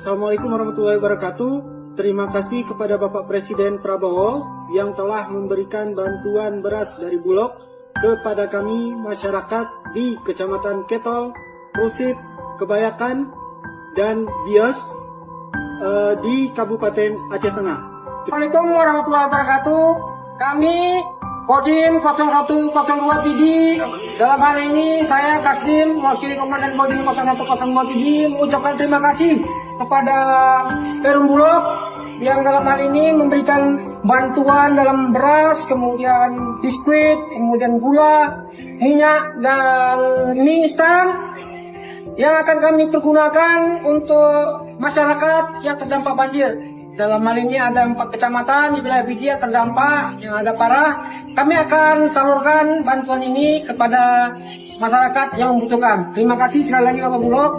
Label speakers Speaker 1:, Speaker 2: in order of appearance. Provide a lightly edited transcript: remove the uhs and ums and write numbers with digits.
Speaker 1: Assalamualaikum warahmatullahi wabarakatuh. Terima kasih kepada Bapak Presiden Prabowo yang telah memberikan bantuan beras dari Bulog kepada kami masyarakat di Kecamatan Ketol, Rusit, Kebayakan, dan Bios di Kabupaten Aceh Tengah.
Speaker 2: Assalamualaikum warahmatullahi wabarakatuh. Kami Kodim 0102 PD. Dalam hal ini saya Kasdim, mewakili Komandan Kodim 0102 PD, mengucapkan terima kasih kepada Perum Bulog yang dalam hal ini memberikan bantuan dalam beras, kemudian biskuit, kemudian gula, minyak, dan mie instan yang akan kami pergunakan untuk masyarakat yang terdampak banjir. Dalam hal ini ada 4 kecamatan di wilayah PD yang terdampak, yang agak parah. Kami akan salurkan bantuan ini kepada masyarakat yang membutuhkan. Terima kasih sekali lagi Bapak Bulog.